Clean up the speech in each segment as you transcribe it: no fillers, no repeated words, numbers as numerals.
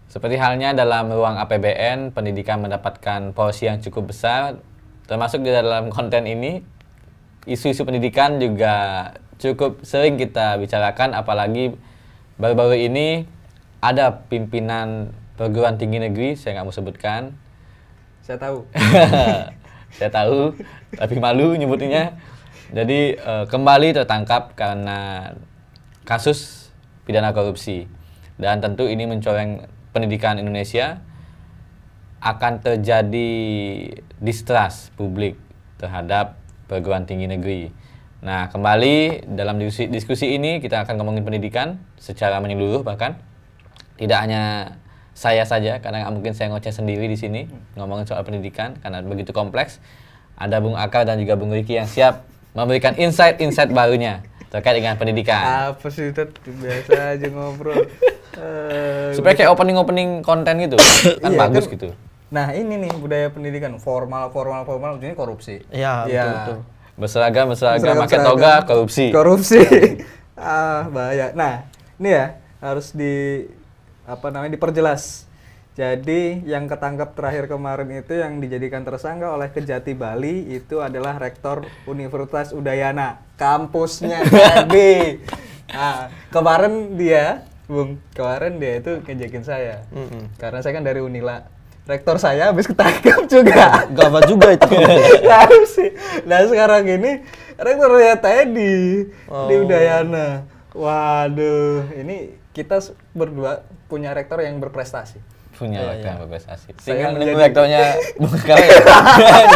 Seperti halnya dalam ruang APBN, pendidikan mendapatkan porsi yang cukup besar, termasuk di dalam konten ini. Isu-isu pendidikan juga cukup sering kita bicarakan, apalagi baru-baru ini ada pimpinan perguruan tinggi negeri, saya nggak mau sebutkan. Saya tahu. Saya tahu, tapi malu nyebutnya. Jadi kembali tertangkap karena kasus pidana korupsi. Dan tentu ini mencoreng pendidikan Indonesia. Akan terjadi distrust publik terhadap perguruan tinggi negeri. Nah, kembali dalam diskusi ini kita akan ngomongin pendidikan secara menyeluruh, bahkan tidak hanya saya saja, karena nggak mungkin saya ngoceh sendiri di sini ngomongin soal pendidikan karena begitu kompleks. Ada Bung Akar dan juga Bung Riki yang siap memberikan insight barunya terkait dengan pendidikan. Apa sih, Ted? Biasa aja ngobrol. Supaya kayak opening konten gitu, kan Iya, bagus kan. gitu. Nah, ini nih budaya pendidikan formal ujungnya korupsi. Iya, betul. Berseragam, pakai toga, korupsi. Bahaya. Nah, ini ya harus diperjelas. Jadi yang ketangkap terakhir kemarin itu yang dijadikan tersangka oleh Kejati Bali itu adalah Rektor Universitas Udayana, kampusnya tadi. Nah, kemarin dia itu ngejekin saya. Karena saya kan dari Unila. Rektor saya habis ketangkap juga. Gawat juga itu. Harus sih. Nah, sekarang ini rektornya Teddy di Udayana. Waduh, ini kita berdua punya rektor yang berprestasi. Punya rektor yang berprestasi. Saya Tinggal menjadi- nunggu rektornya Bung Akar ya.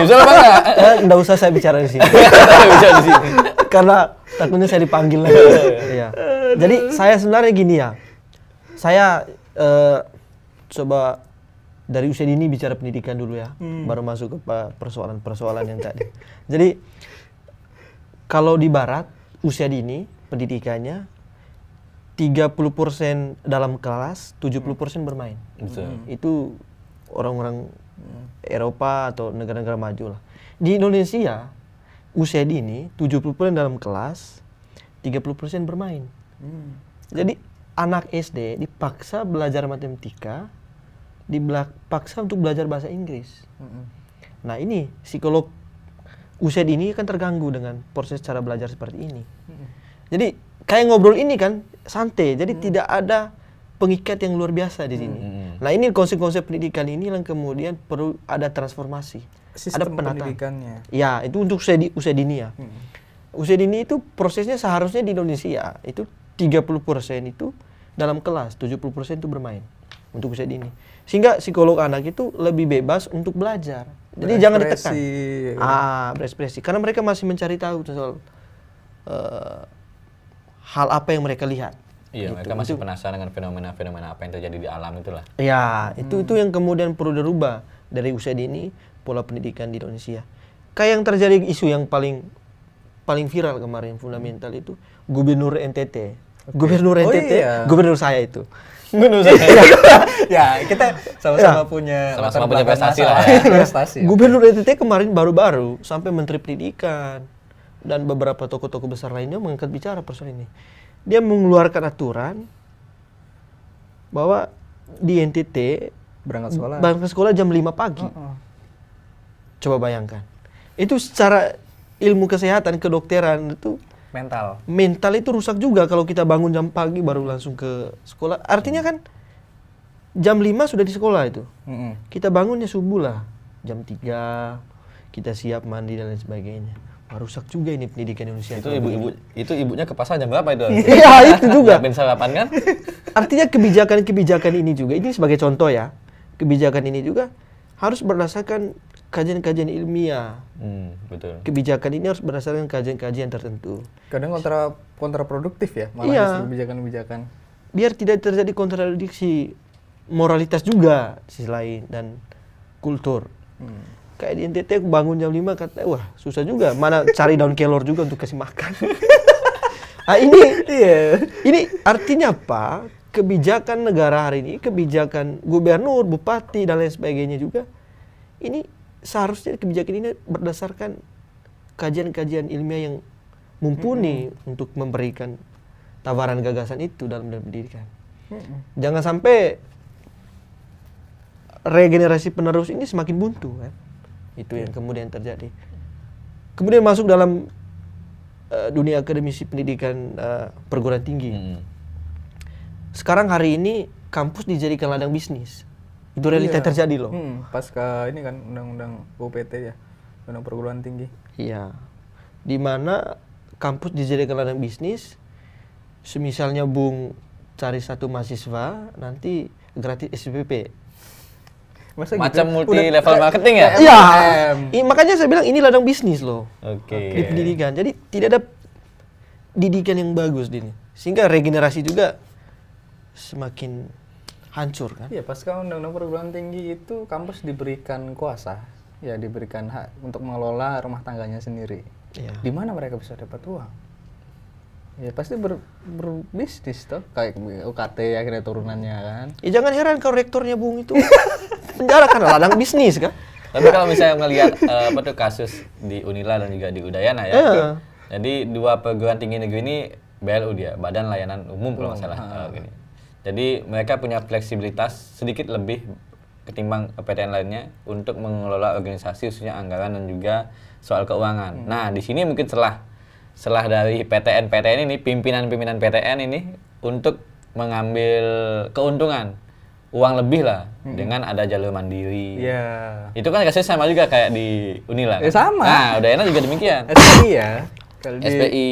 Nyusul apa enggak? Nggak usah saya bicara di sini. Bisa di sini. Karena takutnya saya dipanggil lagi. Iya. Jadi saya sebenarnya gini ya. Saya coba dari usia dini bicara pendidikan dulu ya. Baru masuk ke persoalan-persoalan yang tadi. Jadi kalau di barat usia dini pendidikannya 30% dalam kelas, 70% bermain. Betul. Itu orang-orang Eropa atau negara-negara maju lah. Di Indonesia usia dini 70% dalam kelas, 30% bermain. Jadi anak SD dipaksa belajar matematika, dipaksa untuk belajar bahasa Inggris. Nah, ini psikolog usia dini kan terganggu dengan proses cara belajar seperti ini. Jadi kayak ngobrol ini kan santai, jadi tidak ada pengikat yang luar biasa di sini. Nah, ini konsep-konsep pendidikan ini yang kemudian perlu ada transformasi. Ada Sistem penataan. pendidikannya. Ya, itu untuk usia dini ya. Usia dini itu prosesnya seharusnya di Indonesia itu 30% itu dalam kelas, 70% itu bermain untuk usia dini. Sehingga psikolog anak itu lebih bebas untuk belajar. Jadi jangan ditekan. Berekspresi. Karena mereka masih mencari tahu soal hal apa yang mereka lihat. Iya, mereka masih penasaran dengan fenomena-fenomena apa yang terjadi di alam itulah. Ya, itu yang kemudian perlu dirubah dari usia dini pola pendidikan di Indonesia. Kayak yang terjadi isu yang paling viral kemarin fundamental itu Gubernur NTT. Gubernur NTT, gubernur saya itu. Menurut saya. Ya, kita sama-sama punya Sama-sama latar punya belakang prestasi masalah. lah ya. Prestasi. Gubernur NTT kemarin baru-baru sampai Menteri Pendidikan dan beberapa tokoh-tokoh besar lainnya mengangkat bicara persoalan ini. Dia mengeluarkan aturan bahwa di NTT berangkat sekolah jam 5 pagi. Coba bayangkan. Itu secara ilmu kesehatan, kedokteran itu mental itu rusak juga kalau kita bangun jam pagi baru langsung ke sekolah. Artinya kan jam 5 sudah di sekolah itu. Kita bangunnya subuh lah, jam 3 kita siap mandi dan lain sebagainya. Wah, rusak juga ini pendidikan Indonesia. Itu ibunya ke pasar jam berapa itu? Iya, itu juga. Siapin sarapan kan? Artinya kebijakan ini juga, ini sebagai contoh ya, kebijakan ini juga harus berdasarkan kajian-kajian ilmiah. Betul. Kebijakan ini harus berdasarkan kajian-kajian tertentu. Kadang kontraproduktif ya, malah Iya. kebijakan-kebijakan. Biar tidak terjadi kontradiksi moralitas juga di sisi lain dan kultur. Kayak di NTT aku bangun jam 5 kata, wah susah juga, mana cari daun kelor juga untuk kasih makan. Nah, ini artinya apa? Kebijakan negara hari ini, kebijakan gubernur, bupati dan lain sebagainya juga, ini seharusnya kebijakan ini berdasarkan kajian-kajian ilmiah yang mumpuni untuk memberikan tawaran gagasan itu dalam pendidikan. Jangan sampai regenerasi penerus ini semakin buntu kan. Itu yang kemudian terjadi. Kemudian masuk dalam dunia akademisi pendidikan perguruan tinggi. Sekarang hari ini kampus dijadikan ladang bisnis. Itu realita yang terjadi loh. Pasca ini kan undang-undang UPT ya, undang perguruan tinggi. Iya. Di mana kampus dijadikan ladang bisnis. Semisalnya Bung cari satu mahasiswa, nanti gratis SPP. Masa Macam gitu? multi level marketing ya? Iya. Makanya saya bilang ini ladang bisnis loh. Oke. Di pendidikan. Jadi tidak ada didikan yang bagus di ini. Sehingga regenerasi juga semakin hancur kan. Iya, pasca undang-undang perguruan tinggi itu kampus diberikan kuasa, ya diberikan hak untuk mengelola rumah tangganya sendiri. Iya. Di mana mereka bisa dapat uang? Ya pasti berbisnis toh, kayak UKT akhirnya turunannya kan. Ya jangan heran kalau rektornya Bung itu penjara karena ladang bisnis kan. Tapi kalau misalnya melihat apa tuh kasus di Unila dan juga di Udayana ya. Jadi dua perguruan tinggi negeri ini BLU dia, Badan Layanan Umum kalau nggak salah. Gini. Jadi mereka punya fleksibilitas sedikit lebih ketimbang PTN lainnya untuk mengelola organisasi khususnya anggaran dan juga soal keuangan. Nah, di sini mungkin setelah dari PTN ini, pimpinan-pimpinan PTN ini untuk mengambil keuntungan uang lebih lah dengan ada jalur mandiri. Iya. Itu kan kasusnya sama juga kayak di Unila. Ya sama. Nah, Udayana juga demikian. SPI ya. Kalau di SPI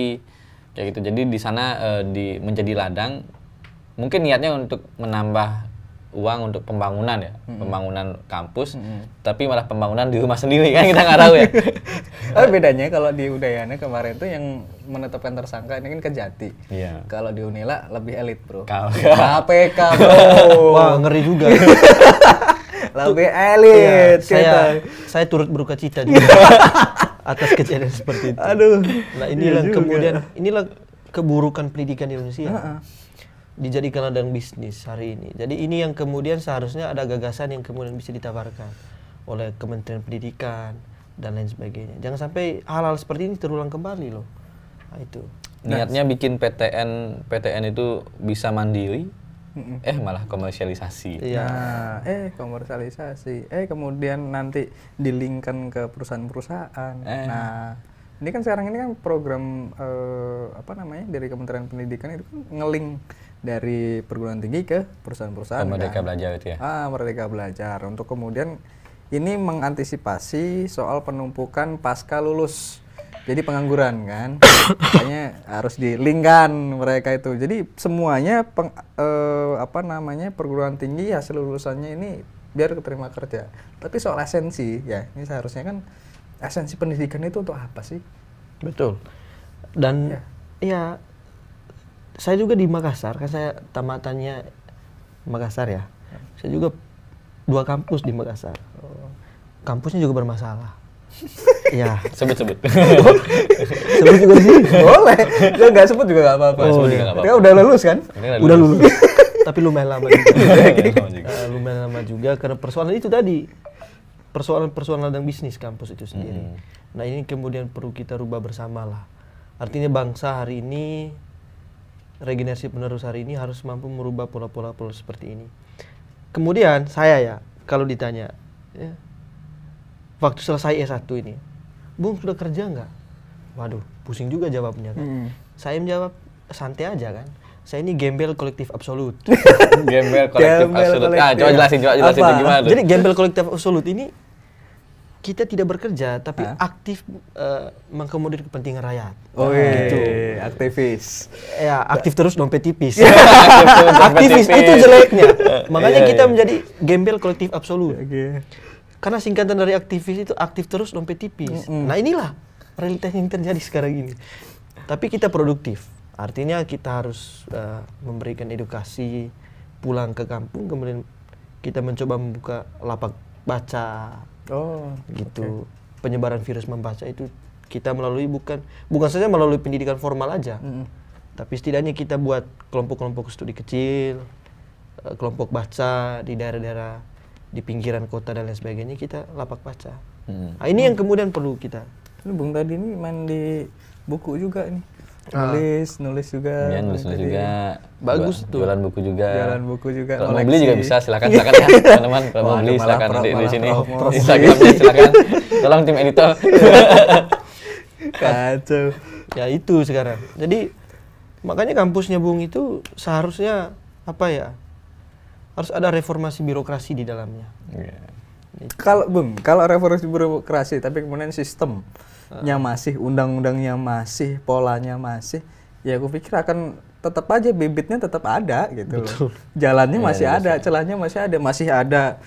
kayak gitu. Jadi di sana menjadi ladang mungkin niatnya untuk menambah uang untuk pembangunan ya, pembangunan kampus, tapi malah pembangunan di rumah sendiri kan kita nggak tahu ya. Tapi bedanya kalau di Udayana kemarin tuh yang menetapkan tersangka ini kan Kejati. Iya. Kalau di Unila lebih elit bro. KPK. KPK bro. Wah, ngeri juga. Lebih Iya, elit. saya turut berduka cita juga atas kejadian seperti itu. Aduh. Nah, inilah keburukan pendidikan di Indonesia. Dijadikan ladang bisnis hari ini. Jadi ini yang kemudian seharusnya ada gagasan yang kemudian bisa ditawarkan oleh Kementerian Pendidikan dan lain sebagainya. Jangan sampai hal-hal seperti ini terulang kembali loh. Nah, itu. Niatnya bikin PTN itu bisa mandiri, malah komersialisasi. Iya. Nah, komersialisasi. Kemudian nanti dilingkan ke perusahaan-perusahaan. Nah, ini kan sekarang ini kan program dari Kementerian Pendidikan itu kan ngeling dari perguruan tinggi ke perusahaan-perusahaan. Merdeka Belajar itu ya. Merdeka Belajar untuk kemudian ini mengantisipasi soal penumpukan pasca lulus. Jadi pengangguran kan. Makanya harus dilingkan mereka itu. Jadi semuanya perguruan tinggi hasil lulusannya ini biar keterima kerja. Tapi soal esensi ya, ini seharusnya kan esensi pendidikan itu untuk apa sih? Betul. Dan ya saya juga di Makassar, kan saya tamatannya Makassar ya. Saya juga 2 kampus di Makassar. Kampusnya juga bermasalah. Ya. Sebut-sebut. Sebut juga sih. Boleh. Ya nggak sebut juga nggak apa-apa. Sebut juga nggak apa-apa. Kita udah lulus kan? Udah lulus. Tapi lumayan lama juga. Lumayan lama juga karena persoalan itu tadi. Persoalan ladang bisnis kampus itu sendiri. Nah, ini kemudian perlu kita rubah bersama lah. Artinya bangsa hari ini, regenerasi penerus hari ini harus mampu merubah pola-pola seperti ini. Kemudian saya ya, kalau ditanya, ya, waktu selesai S1 ini, Bung sudah kerja nggak? Waduh, pusing juga jawabnya kan. Saya menjawab, santai aja kan. Saya ini gembel kolektif absolut. Gembel kolektif absolut. Coba jelasin itu gimana tuh. Jadi gembel kolektif absolut ini kita tidak bekerja tapi aktif mengakomodir kepentingan rakyat. Gitu. Aktivis. Ya, aktif terus dompet tipis. Aktivis itu jeleknya. Makanya kita menjadi gembel kolektif absolut. Karena singkatan dari aktivis itu aktif terus dompet tipis. Nah, inilah realitas yang terjadi sekarang ini. Tapi kita produktif. Artinya kita harus memberikan edukasi, pulang ke kampung, kemudian kita mencoba membuka lapak baca. Gitu. Penyebaran virus membaca itu kita melalui bukan saja melalui pendidikan formal aja. Tapi setidaknya kita buat kelompok-kelompok studi kecil, kelompok baca di daerah-daerah di pinggiran kota dan lain sebagainya, kita lapak baca. Nah, ini yang kemudian perlu kita. Ini Bung tadi ini main di buku juga ini. nulis juga. Ya, nulis tadi. juga. Bagus tuh. Jualan buku juga. Jualan buku juga. Kalau mau koleksi. beli juga bisa, silakan ya teman-teman. Kalau mau Waduh, beli malah silakan di malah sini. promosi. Instagramnya silakan. Tolong tim editor. Kacau. Ya itu sekarang. Jadi makanya kampusnya Bung itu seharusnya apa ya? Harus ada reformasi birokrasi di dalamnya. Kalau reformasi birokrasi tapi kemudian sistemnya masih, undang-undangnya masih, polanya masih, ya aku pikir akan tetap aja bibitnya tetap ada gitu loh. Jalannya masih ada, celahnya masih ada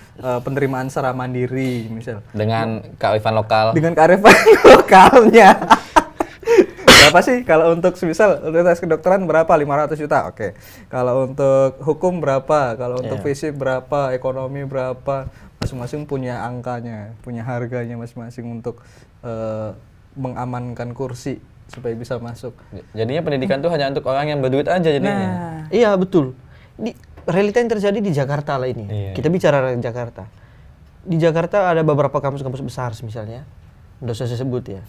penerimaan secara mandiri misal. Dengan kearifan lokal. Dengan kearifan lokalnya. Berapa sih kalau untuk misal tes kedokteran berapa? 500 juta. Oke. Kalau untuk hukum berapa? Kalau untuk fisik berapa? Ekonomi berapa? Masing-masing punya angkanya, punya harganya masing-masing untuk mengamankan kursi supaya bisa masuk. Jadinya pendidikan tuh hanya untuk orang yang berduit aja jadinya. Nah, Iya betul. Realita yang terjadi di Jakarta lah ini. Iya. Kita bicara Jakarta. Di Jakarta ada beberapa kampus-kampus besar misalnya. Nggak usah saya sebut ya.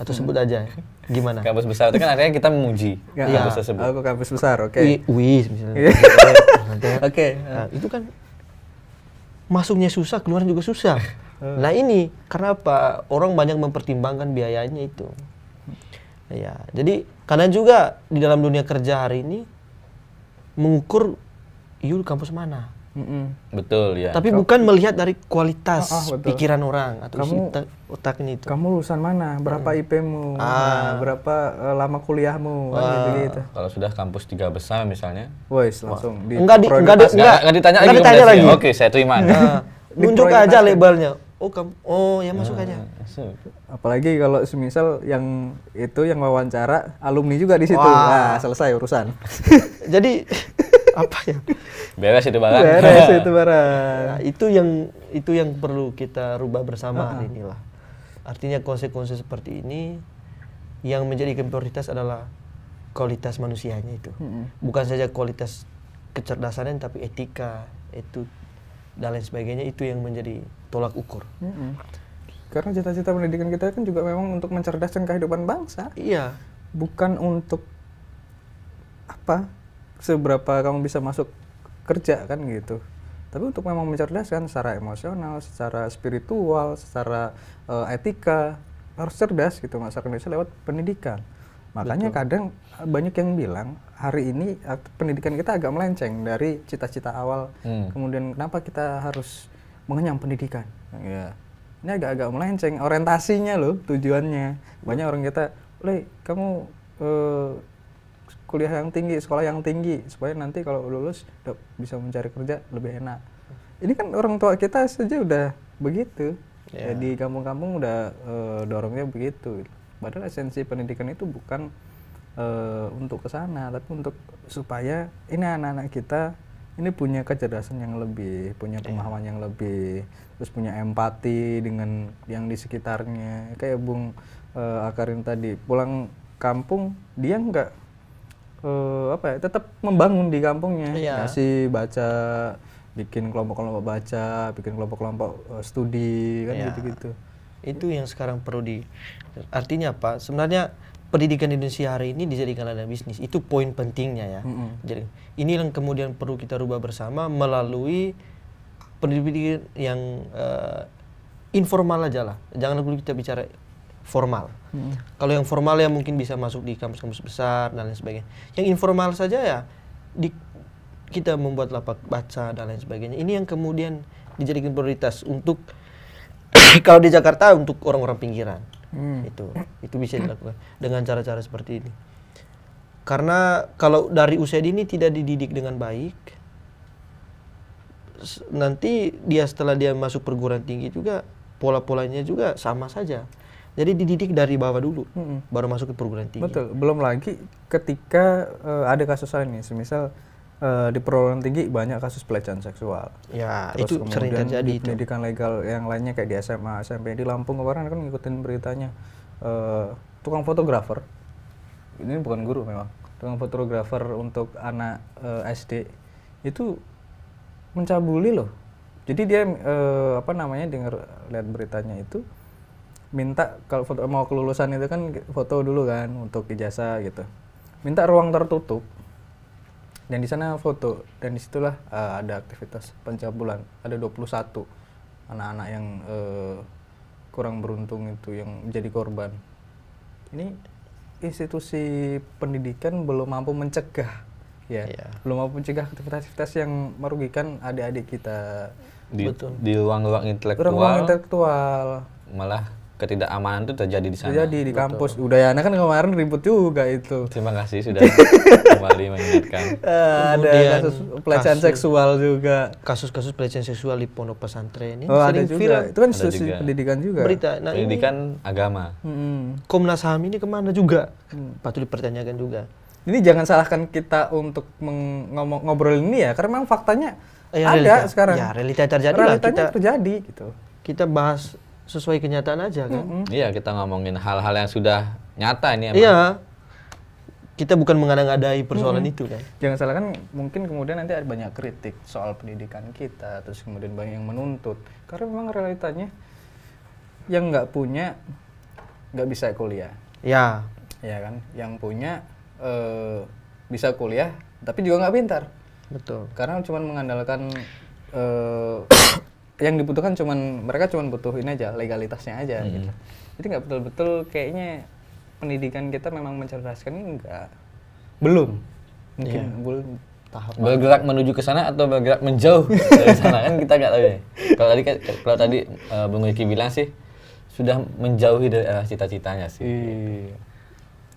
Atau sebut aja. Gimana? Kampus besar itu kan artinya kita memuji ya, kampus tersebut. aku kampus besar, oke. UIS misalnya. Oke. Nah, itu kan masuknya susah, keluar juga susah. Nah ini karena apa? Orang banyak mempertimbangkan biayanya itu. Ya, jadi karena juga di dalam dunia kerja hari ini mengukur kampus mana. Betul ya. Tapi bukan melihat dari kualitas betul. pikiran orang atau otaknya itu. Kamu lulusan mana? Berapa IP-mu? Nah, berapa lama kuliahmu? Kan gitu-gitu. Kalau sudah kampus 3 besar misalnya. Wes, langsung di Enggak ditanya enggak ditanya rekomendasi. lagi. Oke, saya terima. Nunjuk aja labelnya. Oh ya masuk aja. Masuk. Apalagi kalau semisal yang itu yang wawancara alumni juga di situ. Wah. Nah, selesai urusan. Jadi apa ya? Beres itu barang. Beres itu barang. Nah, itu yang perlu kita rubah bersama hari inilah. Artinya konsep-konsep seperti ini yang menjadi prioritas adalah kualitas manusianya itu. Bukan saja kualitas kecerdasannya tapi etika, itu dan lain sebagainya, itu yang menjadi tolak ukur. Karena cita-cita pendidikan kita kan juga memang untuk mencerdaskan kehidupan bangsa. Iya. Bukan untuk apa? Seberapa kamu bisa masuk kerja kan gitu. Tapi untuk memang mencerdaskan secara emosional, secara spiritual, secara etika, harus cerdas gitu masyarakat Indonesia lewat pendidikan. Makanya kadang banyak yang bilang hari ini pendidikan kita agak melenceng dari cita-cita awal. Kemudian kenapa kita harus mengenyam pendidikan? Ya, ini agak-agak melenceng orientasinya loh, tujuannya. Banyak orang kita, kamu kuliah yang tinggi, sekolah yang tinggi supaya nanti kalau lulus bisa mencari kerja lebih enak. Ini kan orang tua kita saja udah begitu. Ya, di kampung-kampung udah dorongnya begitu. Padahal esensi pendidikan itu bukan untuk ke sana, tapi untuk supaya ini anak-anak kita ini punya kecerdasan yang lebih, punya pemahaman yang lebih, terus punya empati dengan yang di sekitarnya. Kayak Bung Akarin tadi, pulang kampung dia nggak tetap membangun di kampungnya, kasih baca, bikin kelompok-kelompok baca, bikin kelompok-kelompok studi kan gitu-gitu. Itu yang sekarang perlu artinya apa? Sebenarnya pendidikan di Indonesia hari ini dijadikan ladang bisnis. Itu poin pentingnya ya. Jadi ini yang kemudian perlu kita rubah bersama melalui pendidikan yang informal aja lah. Jangan dulu kita bicara formal. Kalau yang formal ya mungkin bisa masuk di kampus-kampus besar dan lain sebagainya. Yang informal saja ya kita membuat lapak baca dan lain sebagainya. Ini yang kemudian dijadikan prioritas untuk kalau di Jakarta untuk orang-orang pinggiran. Itu bisa dilakukan dengan cara-cara seperti ini. Karena kalau dari usia dini tidak dididik dengan baik, nanti setelah dia masuk perguruan tinggi juga pola-polanya juga sama saja. Jadi dididik dari bawah dulu, baru masuk ke perguruan tinggi. Betul. Belum lagi ketika ada kasus lain nih, semisal di perguruan tinggi banyak kasus pelecehan seksual. Ya, terus itu sering terjadi di itu. pendidikan legal yang lainnya kayak di SMA, SMP. Di Lampung kemarin kan ngikutin beritanya tukang fotografer. Ini bukan guru memang. Tukang fotografer untuk anak SD itu mencabuli loh. Jadi dia dengar lihat beritanya itu minta kalau mau kelulusan itu kan foto dulu kan untuk ijazah gitu. minta ruang tertutup dan di sana foto, dan disitulah ada aktivitas pencabulan. Ada 21 anak-anak yang kurang beruntung itu yang menjadi korban. Ini institusi pendidikan belum mampu mencegah, ya, belum mampu mencegah aktivitas-aktivitas yang merugikan adik-adik kita. Di ruang-ruang Ruang intelektual. malah ketidakamanan itu terjadi di sana. Terjadi di kampus. Udayana kan kemarin ribut juga itu. Terima kasih sudah kembali mengingatkan. Ada Kemudian kasus pelecehan seksual juga. Kasus-kasus pelecehan seksual di pondok pesantren ini Oh, ada sering juga. viral Itu kan Ada institusi juga. pendidikan juga. berita. Nah, ini Pendidikan agama. Komnas HAM ini kemana juga? Patut dipertanyakan juga. Ini jangan salahkan kita untuk ngobrolin ini ya, karena memang faktanya ada Realita. sekarang. Ya, realita terjadi lah. Realitanya terjadi gitu. Kita bahas sesuai kenyataan aja kan. Iya, kita ngomongin hal-hal yang sudah nyata ini emang. Iya. Kita bukan mengada-ngadai persoalan itu kan. Jangan salahkan, mungkin kemudian nanti ada banyak kritik soal pendidikan kita, terus kemudian banyak yang menuntut. Karena memang realitanya yang nggak punya nggak bisa kuliah, Ya, ya kan? Yang punya bisa kuliah, tapi juga nggak pintar. betul. Karena cuma mengandalkan yang dibutuhkan mereka cuma butuhin aja legalitasnya aja gitu. Jadi nggak betul-betul kayaknya pendidikan kita memang mencerdaskan ini belum. Mungkin belum tahap. Bergerak menuju ke sana atau bergerak menjauh dari sana kan kita nggak tahu ya. Kalau tadi Bung Riki bilang sih sudah menjauhi dari arah cita-citanya sih. Iya.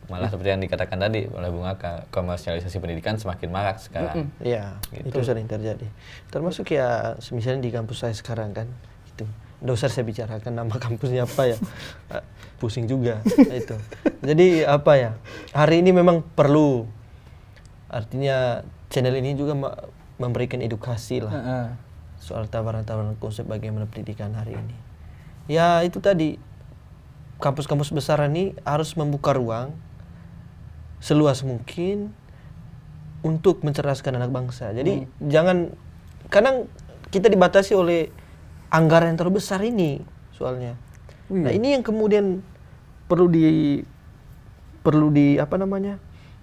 Malah seperti yang dikatakan tadi oleh Bung Aka, komersialisasi pendidikan semakin marak sekarang. Iya, itu sering terjadi. Termasuk ya, misalnya di kampus saya sekarang kan, itu. Nggak usah saya bicarakan nama kampusnya apa ya, pusing juga itu. Jadi apa ya, hari ini memang perlu, artinya channel ini juga memberikan edukasi lah soal tawaran-tawaran konsep bagaimana pendidikan hari ini. Ya itu tadi, kampus-kampus besar ini harus membuka ruang seluas mungkin untuk mencerdaskan anak bangsa. Jadi jangan, kadang kita dibatasi oleh anggaran yang terlalu besar ini soalnya. Nah ini yang kemudian perlu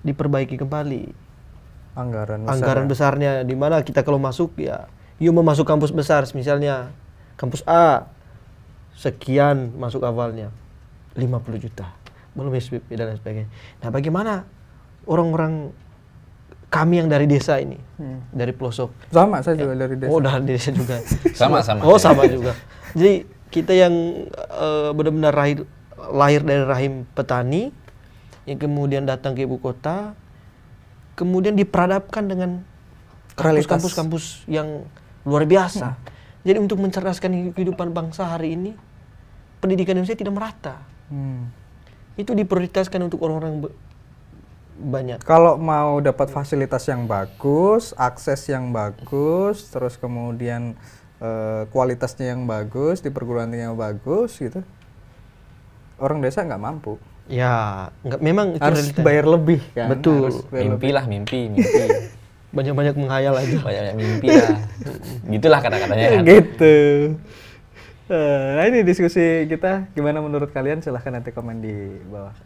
diperbaiki kembali. Anggaran besarnya, di mana kita kalau masuk ya, yuk mau masuk kampus besar, misalnya kampus A sekian masuk awalnya 50 juta. Belum SPP dan lain sebagainya. Nah, bagaimana orang-orang kami yang dari desa ini, dari pelosok? Sama, saya juga dari desa. Oh, dari desa juga. Sama-sama. Oh, sama juga. Jadi kita yang benar-benar lahir dari rahim petani, yang kemudian datang ke ibu kota, kemudian diperadabkan dengan kampus-kampus yang luar biasa. Jadi untuk mencerdaskan kehidupan bangsa hari ini, pendidikan Indonesia tidak merata. Itu diprioritaskan untuk orang-orang banyak. Kalau mau dapat fasilitas yang bagus, akses yang bagus, terus kemudian kualitasnya yang bagus, di perguruan tinggi yang bagus gitu, orang desa nggak mampu. Ya, memang itu Harus realita. bayar lebih kan. Betul. Harus bayar Mimpi lebih. lah, mimpi. Banyak-banyak menghayal aja. Banyak mimpi lah. Gitulah kata-katanya kan. Gitu. Nah ini diskusi kita, gimana menurut kalian? Silahkan nanti komen di bawah.